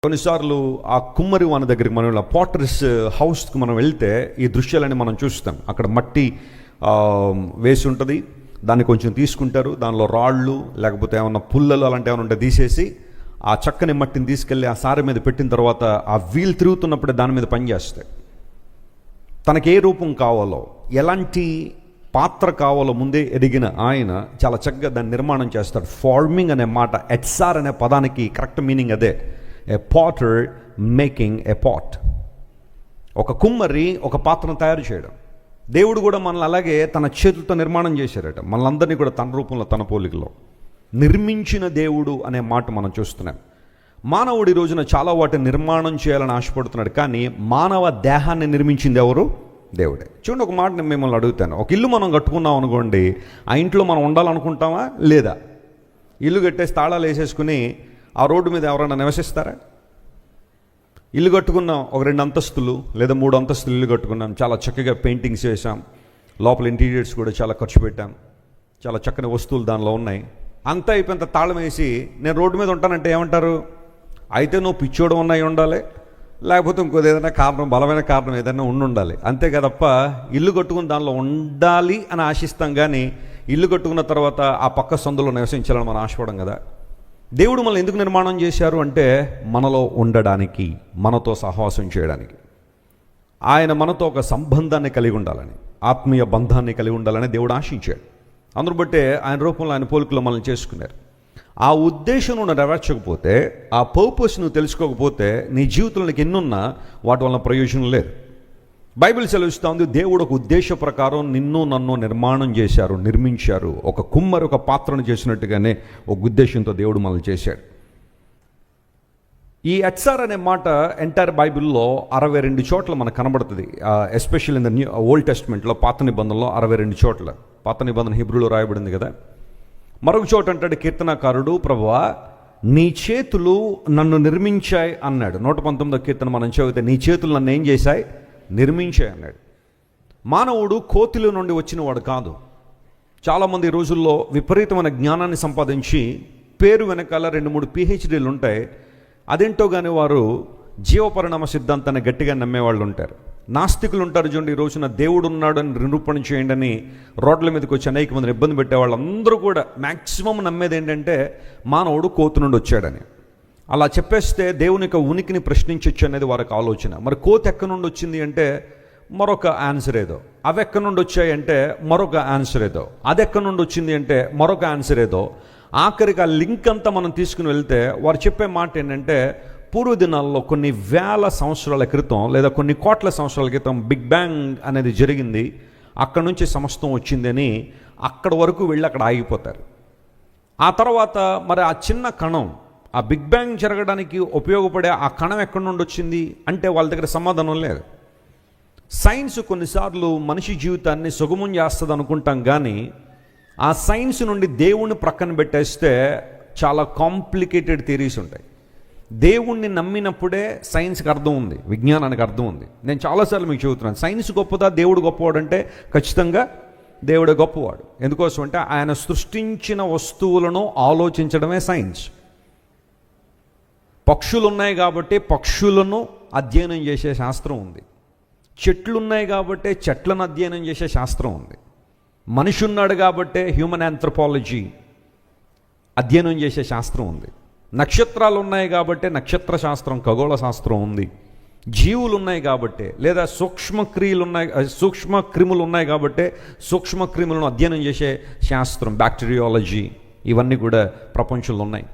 కొన్నిసార్లు ఆ కుమ్మరి వాని దగ్గరికి మనం పాటర్స్ హౌస్కి మనం వెళ్తే ఈ దృశ్యాలని మనం చూస్తాం. అక్కడ మట్టి వేసి ఉంటుంది, దాన్ని కొంచెం తీసుకుంటారు, దానిలో రాళ్ళు లేకపోతే ఏమన్నా పుల్లలు అలాంటి ఏమైనా ఉంటే తీసేసి ఆ చక్కని మట్టిని తీసుకెళ్ళి ఆ సారె మీద పెట్టిన తర్వాత ఆ వీల్ తిరుగుతున్నప్పుడే దాని మీద పనిచేస్తాయి. తనకి ఏ రూపం కావాలో, ఎలాంటి పాత్ర కావాలో ముందే ఎదిగిన ఆయన చాలా చక్కగా దాన్ని నిర్మాణం చేస్తాడు. ఫార్మింగ్ అనే మాట, ఎట్సార్ అనే పదానికి కరెక్ట్ మీనింగ్ అదే. ఏ పాటర్ మేకింగ్ ఏ పాట్. ఒక కుమ్మరి ఒక పాత్రను తయారు చేయడం. దేవుడు కూడా మనల్ని అలాగే తన చేతులతో నిర్మాణం చేశారట. మనలందరినీ కూడా తన రూపంలో, తన పోలికలో నిర్మించిన దేవుడు అనే మాట మనం చూస్తున్నాం. మానవుడి రోజున చాలా వాటిని నిర్మాణం చేయాలని ఆశపడుతున్నాడు, కానీ మానవ దేహాన్ని నిర్మించింది ఎవరు? దేవుడే. చూడండి, ఒక మాట నేను మిమ్మల్ని అడుగుతాను. ఒక ఇల్లు మనం కట్టుకున్నాం అనుకోండి, ఆ ఇంట్లో మనం ఉండాలనుకుంటామా లేదా? ఇల్లు కట్టేసి తాళాలు వేసేసుకుని ఆ రోడ్డు మీద ఎవరైనా నివసిస్తారా? ఇల్లు కట్టుకున్నాం, ఒక 2 అంతస్తులు లేదా 3 అంతస్తులు ఇల్లు కట్టుకున్నాం, చాలా చక్కగా పెయింటింగ్స్ వేసాం, లోపల ఇంటీరియర్స్ కూడా చాలా ఖర్చు పెట్టాం, చాలా చక్కని వస్తువులు దానిలో ఉన్నాయి. అంతా అయిపోయినంత తాళం వేసి నేను రోడ్డు మీద ఉంటానంటే ఏమంటారు? అయితే నువ్వు పిచ్చోడు ఉన్నాయి ఉండాలి, లేకపోతే ఇంకోది ఏదైనా కారణం, బలమైన కారణం ఏదైనా ఉండాలి. అంతే కదప్ప ఇల్లు కట్టుకుని దానిలో ఉండాలి అని ఆశిస్తాం, కానీ ఇల్లు కట్టుకున్న తర్వాత ఆ పక్క సందులో నివసించాలని మనం ఆశపడం కదా. దేవుడు మనల్ని ఎందుకు నిర్మాణం చేశారు అంటే మనలో ఉండడానికి, మనతో సహవాసం చేయడానికి. ఆయన మనతో ఒక సంబంధాన్ని కలిగి ఉండాలని, ఆత్మీయ బంధాన్ని కలిగి ఉండాలని దేవుడు ఆశించాడు. అందును బట్టే ఆయన రూపంలో, ఆయన పోలికలో మనల్ని చేసుకున్నారు. ఆ ఉద్దేశం నువ్వు నెరవేర్చకపోతే, ఆ పర్పస్ నువ్వు తెలుసుకోకపోతే, నీ జీవితంలో ఎన్నున్నా వాటి వలన ప్రయోజనం లేదు. బైబిల్ సెలవిస్తూ ఉంది, దేవుడు ఒక ఉద్దేశ ప్రకారం నిన్ను నన్ను నిర్మాణం చేశారు, నిర్మించారు. ఒక కుమ్మరి ఒక పాత్రను చేసినట్టుగానే ఒక ఉద్దేశంతో దేవుడు మనల్ని చేశాడు. ఈ ఎట్సార్ అనే మాట ఎంటైర్ బైబిల్లో 62 చోట్ల మనకు కనబడుతుంది. ఎస్పెషల్ ఇన్ ద ఓల్డ్ టెస్ట్మెంట్లో, పాత నిబంధనలో 62 చోట్ల. పాత నిబంధన హిబ్రూలో రాయబడింది కదా. మరొక చోట అంటాడు కీర్తనకారుడు, ప్రభువా నీ చేతులు నన్ను నిర్మించాయి అన్నాడు. 119వ కీర్తన మనం చదివితే, నీ చేతులు నన్ను ఏం చేశాయి? నిర్మించాయి అన్నాడు. మానవుడు కోతిలో నుండి వచ్చినవాడు కాదు. చాలామంది ఈ రోజుల్లో విపరీతమైన జ్ఞానాన్ని సంపాదించి పేరు వెనకాల 2-3 PhDలు ఉంటాయి. అదేంటో కానీ వారు జీవపరిణామ సిద్ధాంతాన్ని గట్టిగా నమ్మేవాళ్ళు ఉంటారు. నాస్తికులు ఉంటారు చూడండి. ఈ రోజున దేవుడు ఉన్నాడు అని నిరూపణ చేయండి అని రోడ్ల మీదకి వచ్చి అనేక మందిని ఇబ్బంది పెట్టేవాళ్ళు అందరూ కూడా మ్యాక్సిమం నమ్మేది ఏంటంటే మానవుడు కోతి నుండి వచ్చాడని. అలా చెప్పేస్తే దేవుని యొక్క ఉనికిని ప్రశ్నించవచ్చు అనేది వారికి ఆలోచన. మరి కోతి ఎక్కడి నుండి వచ్చింది అంటే మరొక ఆన్సర్ ఏదో, అవి ఎక్కడి నుండి వచ్చాయి అంటే మరొక ఆన్సర్ ఏదో, అది ఎక్కడి నుండి వచ్చింది అంటే మరొక ఆన్సర్ ఏదో. ఆఖరికి ఆ లింక్ అంతా మనం తీసుకుని వెళ్తే వారు చెప్పే మాట ఏంటంటే, పూర్వదినాల్లో కొన్ని వేల సంవత్సరాల క్రితం లేదా కొన్ని కోట్ల సంవత్సరాల క్రితం బిగ్ బ్యాంగ్ అనేది జరిగింది, అక్కడ నుంచి సమస్తం వచ్చింది అని అక్కడ వరకు వెళ్ళి అక్కడ ఆగిపోతారు. ఆ తర్వాత మరి ఆ చిన్న కణం, ఆ బిగ్ బ్యాంగ్ జరగడానికి ఉపయోగపడే ఆ కణం ఎక్కడి నుండి వచ్చింది అంటే వాళ్ళ దగ్గర సమాధానం లేదు. సైన్స్ కొన్నిసార్లు మనిషి జీవితాన్ని సుగమం చేస్తుంది అనుకుంటాం, కానీ ఆ సైన్స్ నుండి దేవుణ్ణి ప్రక్కన పెట్టేస్తే చాలా కాంప్లికేటెడ్ థియరీస్ ఉంటాయి. దేవుణ్ణి నమ్మినప్పుడే సైన్స్కి అర్థం ఉంది, విజ్ఞానానికి అర్థం ఉంది. నేను చాలాసార్లు మీకు చెబుతున్నాను, సైన్స్ గొప్పదా దేవుడు గొప్పవాడు అంటే ఖచ్చితంగా దేవుడే గొప్పవాడు. ఎందుకోసం అంటే ఆయన సృష్టించిన వస్తువులను ఆలోచించడమే సైన్స్. పక్షులు ఉన్నాయి కాబట్టి పక్షులను అధ్యయనం చేసే శాస్త్రం ఉంది. చెట్లు ఉన్నాయి కాబట్టి చెట్లను అధ్యయనం చేసే శాస్త్రం ఉంది. మనిషి ఉన్నాడు కాబట్టి హ్యూమన్ ఆంథ్రోపాలజీ అధ్యయనం చేసే శాస్త్రం ఉంది. నక్షత్రాలు ఉన్నాయి కాబట్టి నక్షత్ర శాస్త్రం, ఖగోళ శాస్త్రం ఉంది. జీవులు ఉన్నాయి కాబట్టి, లేదా సూక్ష్మ క్రిములు ఉన్నాయి కాబట్టి సూక్ష్మ క్రిములను అధ్యయనం చేసే శాస్త్రం, బ్యాక్టీరియాలజీ, ఇవన్నీ కూడా ప్రపంచంలో ఉన్నాయి.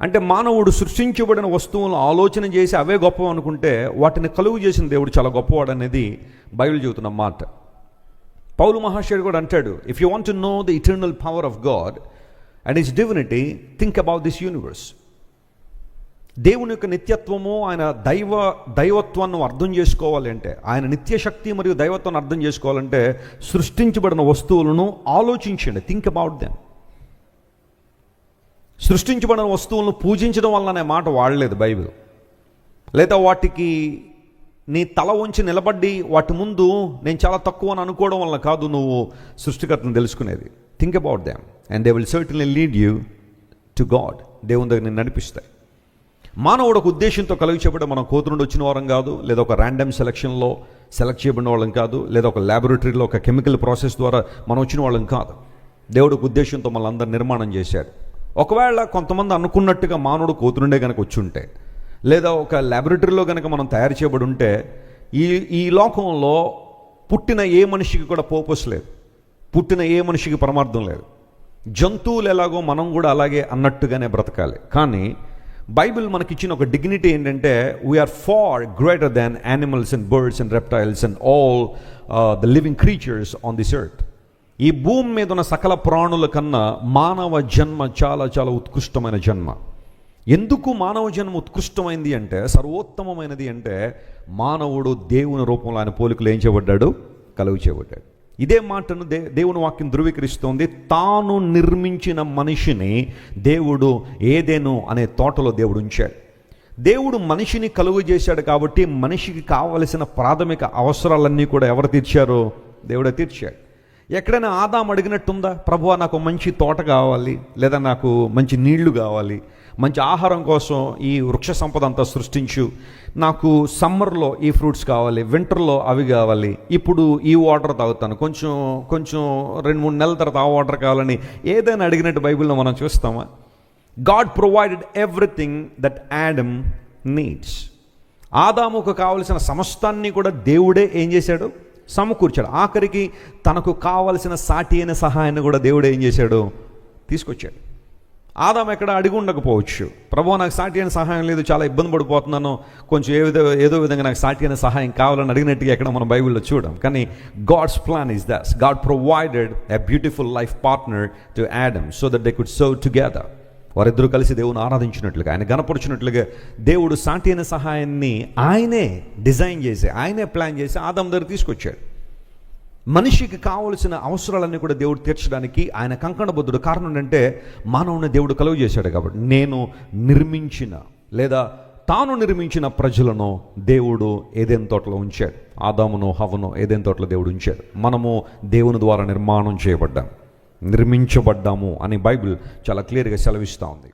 అంటే మానవుడు సృష్టించబడిన వస్తువులను ఆలోచన చేసి అవే గొప్ప అనుకుంటే వాటిని కలుగు చేసిన దేవుడు చాలా గొప్పవాడు అనేది బైబిల్ చెబుతున్న మాట. పౌలు మహాశయుడు కూడా అంటాడు, if you want to know the eternal power of God and his divinity, think about this universe. దేవుని యొక్క నిత్యత్వము, ఆయన దైవత్వాన్ని అర్థం చేసుకోవాలి అంటే, ఆయన నిత్యశక్తి మరియు దైవత్వాన్ని అర్థం చేసుకోవాలంటే సృష్టించబడిన వస్తువులను ఆలోచించండి. Think about them. సృష్టించబడిన వస్తువులను పూజించడం వల్ల అనే మాట వాడలేదు బైబిల్. లేదా వాటికి నీ తల ఉంచి నిలబడి వాటి ముందు నేను చాలా తక్కువ అని అనుకోవడం వల్ల కాదు నువ్వు సృష్టికర్తను తెలుసుకునేది. Think about them and they will certainly lead you to God. దేవుని దగ్గర నేను నడిపిస్తాయి. మానవుడు ఒక ఉద్దేశంతో కలుగు చేయబడి మనం కోతి నుండి వచ్చిన వారం కాదు, లేదా ఒక ర్యాండమ్ సెలక్షన్లో సెలెక్ట్ చేయబడిన వాళ్ళం కాదు, లేదా ఒక ల్యాబొరేటరీలో ఒక కెమికల్ ప్రాసెస్ ద్వారా మనం వచ్చిన వాళ్ళం కాదు. దేవుడు ఒక ఉద్దేశంతో మళ్ళీ అందరు నిర్మాణం చేశాడు. ఒకవేళ కొంతమంది అనుకున్నట్టుగా మానవుడు కోతి నుండే కనుక వచ్చి ఉంటే, లేదా ఒక ల్యాబొరేటరీలో కనుక మనం తయారు చేయబడి ఉంటే, ఈ లోకంలో పుట్టిన ఏ మనిషికి కూడా పర్పస్ లేదు, పుట్టిన ఏ మనిషికి పరమార్థం లేదు. జంతువులు ఎలాగో మనం కూడా అలాగే అన్నట్టుగానే బ్రతకాలి. కానీ బైబిల్ మనకిచ్చిన ఒక డిగ్నిటీ ఏంటంటే, we are far greater than animals and birds and reptiles and all the living creatures on this earth. ఈ భూమి మీద ఉన్న సకల ప్రాణుల కన్నా మానవ జన్మ చాలా చాలా ఉత్కృష్టమైన జన్మ. ఎందుకు మానవ జన్మ ఉత్కృష్టమైంది అంటే, సర్వోత్తమమైనది అంటే, మానవుడు దేవుని రూపంలో ఆయన పోలికలు ఏం చేయబడ్డాడు, కలుగు చేయబడ్డాడు. ఇదే మాటను దేవుని వాక్యం ధృవీకరిస్తోంది. తాను నిర్మించిన మనిషిని దేవుడు ఏదెను అనే తోటలో దేవుడు ఉంచాడు. దేవుడు మనిషిని కలుగు చేశాడు కాబట్టి మనిషికి కావలసిన ప్రాథమిక అవసరాలన్నీ కూడా ఎవరు తీర్చారో, దేవుడే తీర్చాడు. ఎక్కడైనా ఆదాం అడిగినట్టుందా, ప్రభువా నాకు మంచి తోట కావాలి, లేదా నాకు మంచి నీళ్లు కావాలి, మంచి ఆహారం కోసం ఈ వృక్ష సంపద అంతా సృష్టించు, నాకు సమ్మర్లో ఈ ఫ్రూట్స్ కావాలి, వింటర్లో అవి కావాలి, ఇప్పుడు ఈ వాటర్ తాగుతాను, కొంచెం 2-3 నెలల తర్వాత ఆ వాటర్ కావాలని ఏదైనా అడిగినట్టు బైబిల్లో మనం చూస్తామా? God provided everything that Adam needs. ఆదాముకు కావలసిన సమస్తాన్ని కూడా దేవుడే ఏం చేశాడు, సమకూర్చాడు. ఆఖరికి తనకు కావలసిన సాటి అయిన సహాయాన్ని కూడా దేవుడే ఏం చేశాడు, తీసుకొచ్చాడు. ఆదాము ఎక్కడ అడిగి ఉండకపోవచ్చు, ప్రభువా నాకు సాటి అయిన సహాయం లేదు, చాలా ఇబ్బంది పడిపోతున్నాను, కొంచెం ఏదో విధంగా నాకు సాటి అయిన సహాయం కావాలని అడిగినట్టుగా ఎక్కడ మనం బైబిల్లో చూడం. కానీ God's plan is that God provided a beautiful life partner to Adam so that they could serve together. వారిద్దరూ కలిసి దేవుని ఆరాధించినట్లుగా, ఆయన గణపరిచినట్లుగా దేవుడు సాటి అయిన సహాయాన్ని ఆయనే డిజైన్ చేసి, ఆయనే ప్లాన్ చేసి ఆదాము దగ్గర తీసుకొచ్చాడు. మనిషికి కావలసిన అవసరాలన్నీ కూడా దేవుడు తీర్చడానికి ఆయన కంకణబద్ధుడు. కారణం ఏంటంటే, మానవుని దేవుడు కలుగు చేశాడు కాబట్టి. తాను నిర్మించిన ప్రజలను దేవుడు ఏదెన్ తోటలో ఉంచాడు. ఆదామును హవ్వను ఏదెన్ తోటలో దేవుడు ఉంచాడు. మనము దేవుని ద్వారా నిర్మించబడ్డాము అని బైబిల్ చాలా క్లియర్గా సెలవిస్తూ ఉంది.